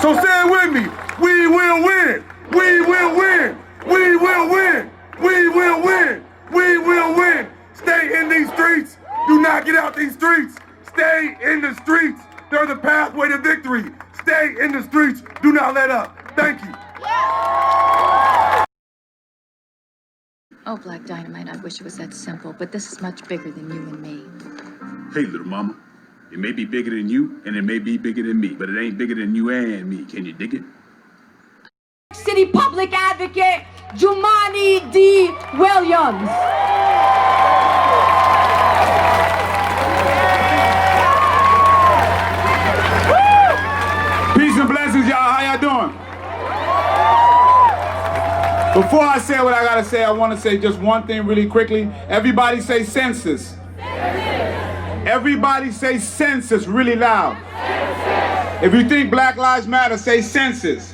So say it with me. We will win. We will win. We will win. We will win. We will win. Stay in these streets. Do not get out these streets. Stay in the streets. They're the pathway to victory. Stay in the streets. Do not let up. Thank you. Oh, Black Dynamite, I wish it was that simple, but this is much bigger than you and me. Hey, little mama, it may be bigger than you, and it may be bigger than me, but it ain't bigger than you and me. Can you dig it? City Public Advocate Jumaane D. Williams. Peace and blessings, y'all. How y'all doing? Before I say what I gotta say, I want to say just one thing really quickly. Everybody say census. Everybody say census really loud. If you think Black Lives Matter, say census.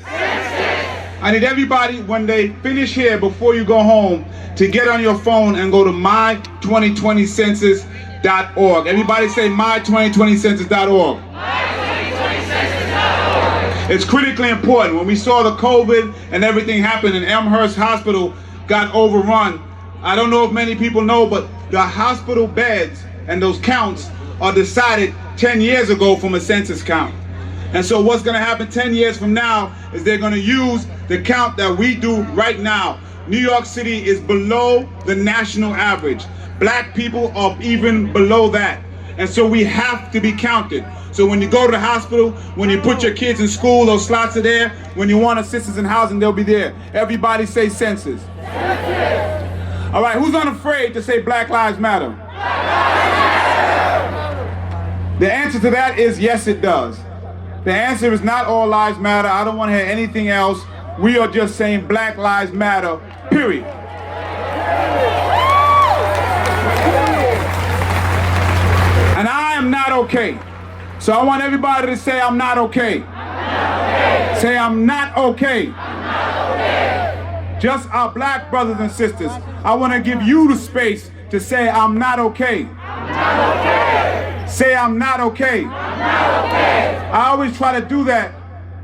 I need everybody, when they finish here, before you go home, to get on your phone and go to my2020census.org. Everybody say my2020census.org. It's critically important. When we saw the COVID and everything happen and Elmhurst Hospital got overrun, I don't know if many people know, but the hospital beds and those counts are decided 10 years ago from a census count. And so what's going to happen 10 years from now is they're going to use the count that we do right now. New York City is below the national average. Black people are even below that. And so we have to be counted. So when you go to the hospital, when you put your kids in school, those slots are there. When you want assistance in housing, they'll be there. Everybody say census. All right, who's unafraid to say Black Lives Matter? The answer to that is yes, it does. The answer is not all lives matter. I don't want to hear anything else. We are just saying Black Lives Matter, period. And I am not okay. So I want everybody to say I'm not okay. Say I'm not okay. Just our black brothers and sisters. I want to give you the space to say I'm not okay. Say I'm not okay. I always try to do that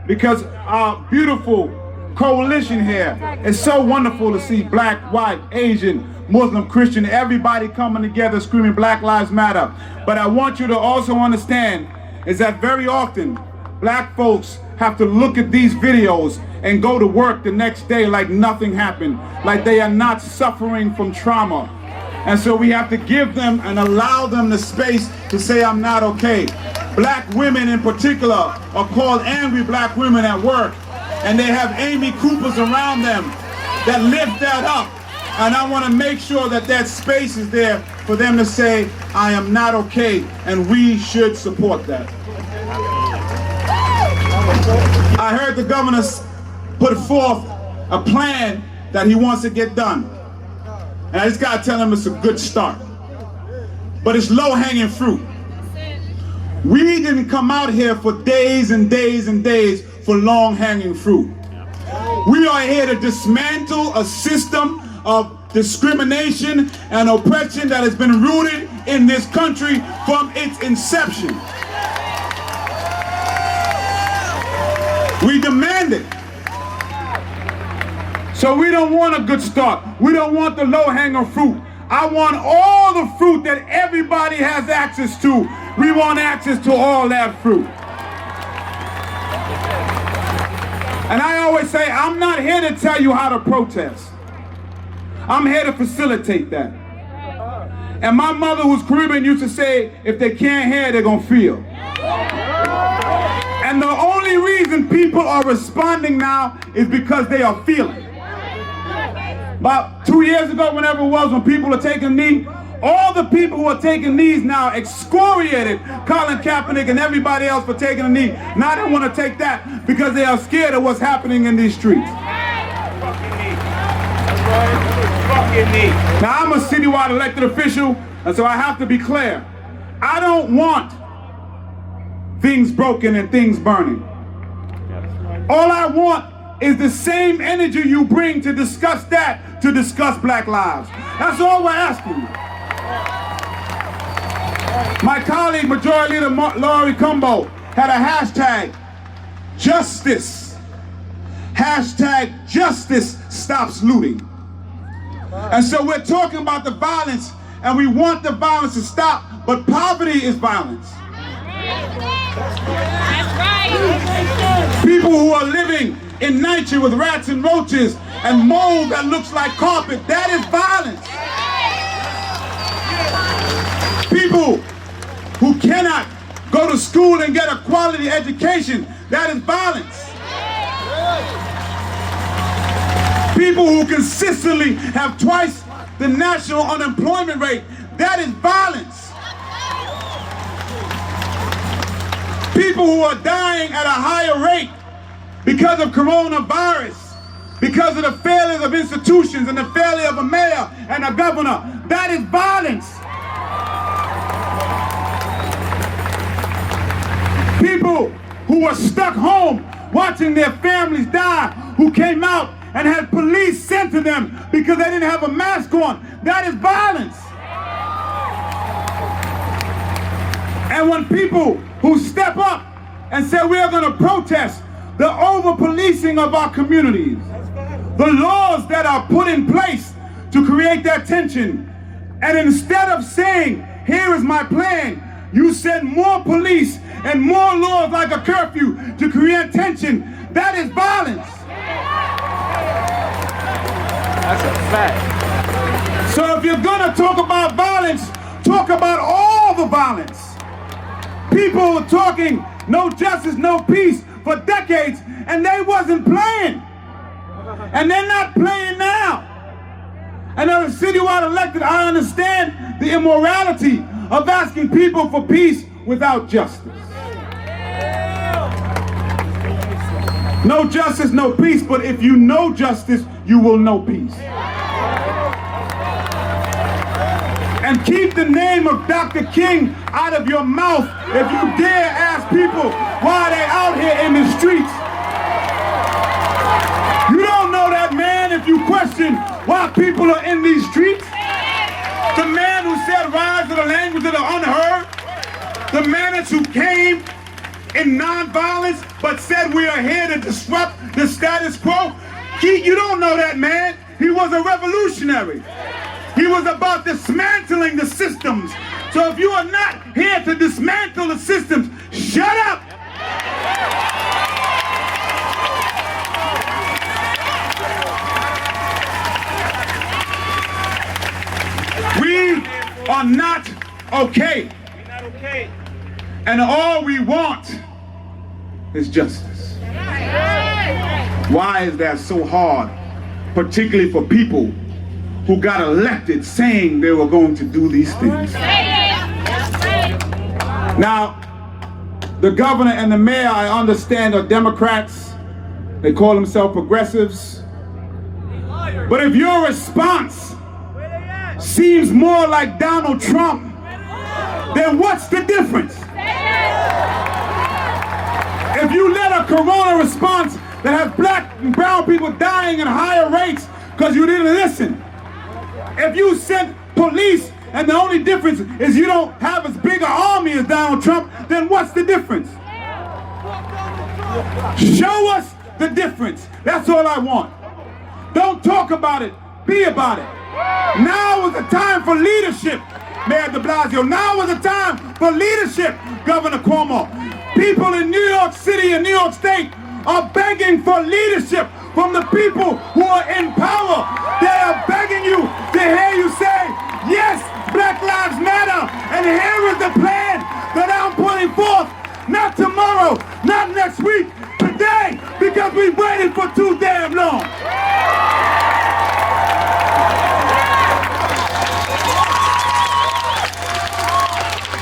because our beautiful coalition here is so wonderful to see black, white, Asian, Muslim, Christian, everybody coming together screaming Black Lives Matter. But I want you to also understand is that very often black folks have to look at these videos and go to work the next day like nothing happened, like they are not suffering from trauma. And so we have to give them and allow them the space to say I'm not okay. Black women in particular are called angry black women at work, and they have Amy Coopers around them that lift that up. And I want to make sure that that space is there for them to say, I am not okay, and we should support that. I heard the governor put forth a plan that he wants to get done. And I just got to tell him it's a good start. But it's low-hanging fruit. We didn't come out here for days and days and days for long-hanging fruit. We are here to dismantle a system of discrimination and oppression that has been rooted in this country from its inception. We demand it. So we don't want a good start. We don't want the low-hanging fruit. I want all the fruit that everybody has access to. We want access to all that fruit. And I always say, I'm not here to tell you how to protest. I'm here to facilitate that. And my mother, who's Caribbean, used to say, if they can't hear, they're gonna feel. And the only reason people are responding now is because they are feeling. About 2 years ago, whenever it was, when people were taking a knee, all the people who are taking knees now excoriated Colin Kaepernick and everybody else for taking a knee. Now they want to take that because they are scared of what's happening in these streets. Now I'm a citywide elected official, and so I have to be clear. I don't want things broken and things burning. All I want is the same energy you bring to discuss that, to discuss Black lives. That's all we're asking you. My colleague, Majority Leader Laurie Cumbo, had a hashtag justice. Hashtag justice stops looting. And so we're talking about the violence, and we want the violence to stop, but poverty is violence. That's right. People who are living in nature with rats and roaches and mold that looks like carpet, that is violence. People who cannot go to school and get a quality education, that is violence. People who consistently have twice the national unemployment rate, that is violence. People who are dying at a higher rate because of coronavirus, because of the failures of institutions and the failure of a mayor and a governor, that is violence. People who were stuck home watching their families die, who came out and had police sent to them because they didn't have a mask on, that is violence. And when people who step up and say we are going to protest the over-policing of our communities, the laws that are put in place to create that tension, and instead of saying, here is my plan, you send more police and more laws like a curfew to create tension, that is violence. That's a fact. So if you're gonna talk about violence, talk about all the violence. People were talking no justice, no peace for decades, and they wasn't playing. And they're not playing now. And as a citywide elected, I understand the immorality of asking people for peace without justice. No justice, no peace, but if you know justice, you will know peace. And keep the name of Dr. King out of your mouth if you dare ask people why they out here in the streets. You don't know that man if you question why people are in these streets. The man who said rise to the language of the unheard. The man who came in nonviolence but said we are here to disrupt the status quo. You don't know that man. He was a revolutionary. He was about dismantling the systems. So if you are not here to dismantle the systems, shut up. We are not okay. We're not okay. And all we want is justice. Why is that so hard, particularly for people who got elected saying they were going to do these things? Now, the governor and the mayor, I understand, are Democrats. They call themselves progressives. But if your response seems more like Donald Trump, then what's the difference? If you let a corona response that has black and brown people dying at higher rates because you didn't listen, if you sent police and the only difference is you don't have as big an army as Donald Trump, then what's the difference? Show us the difference. That's all I want. Don't talk about it, be about it. Now is the time for leadership, Mayor de Blasio. Now is the time for leadership, Governor Cuomo. People in New York City and New York State are begging for leadership from the people who are in power. They are begging you to hear you say, yes, Black Lives Matter, and here is the plan that I'm putting forth. Not tomorrow, not next week, today, because we waited for too damn long.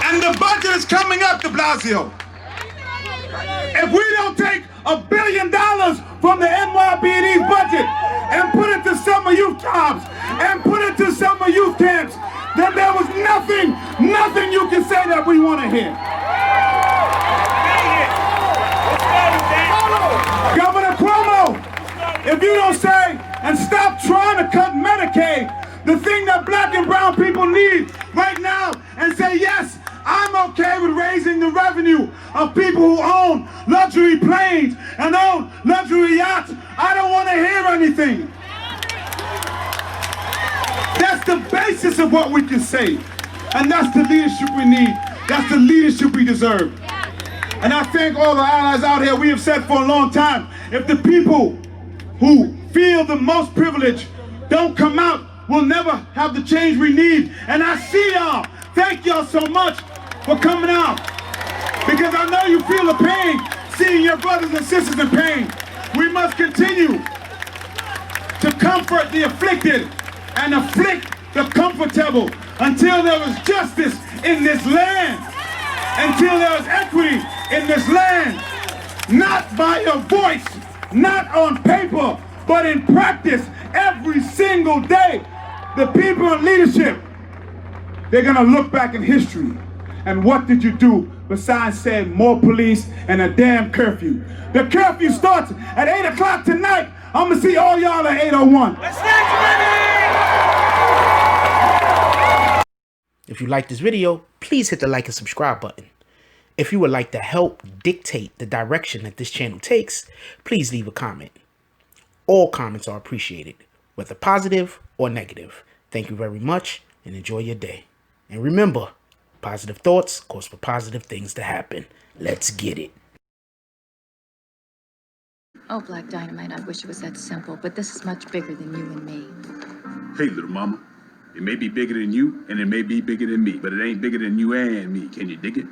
And the budget is coming up, de Blasio. If we don't take $1 billion from the NYPD's budget and put it to summer youth jobs and put it to summer youth camps, then there was nothing you can say that we want to hear. Governor Cuomo, if you don't say and stop trying to cut Medicaid, the thing that black and brown people need right now, and say, yes, I'm okay with raising the revenue of people who own luxury planes and own luxury yachts, I don't want to hear anything. That's the basis of what we can say. And that's the leadership we need. That's the leadership we deserve. And I thank all the allies out here. We have said for a long time, if the people who feel the most privilege don't come out, we'll never have the change we need. And I see y'all. Thank y'all so much for coming out. Because I know you feel the pain, seeing your brothers and sisters in pain. We must continue to comfort the afflicted and afflict the comfortable until there is justice in this land, until there is equity in this land, not by your voice, not on paper, but in practice every single day. The people in leadership, they're gonna look back in history and what did you do besides saying more police and a damn curfew? The curfew starts at 8 o'clock tonight. I'm gonna see all y'all at 8:01. Let's get ready! If you like this video, please hit the like and subscribe button. If you would like to help dictate the direction that this channel takes, please leave a comment. All comments are appreciated, whether positive or negative. Thank you very much and enjoy your day. And remember, positive thoughts cause for positive things to happen. Let's get it. Oh, Black Dynamite, I wish it was that simple, but this is much bigger than you and me. Hey, little mama. It may be bigger than you, and it may be bigger than me, but it ain't bigger than you and me. Can you dig it?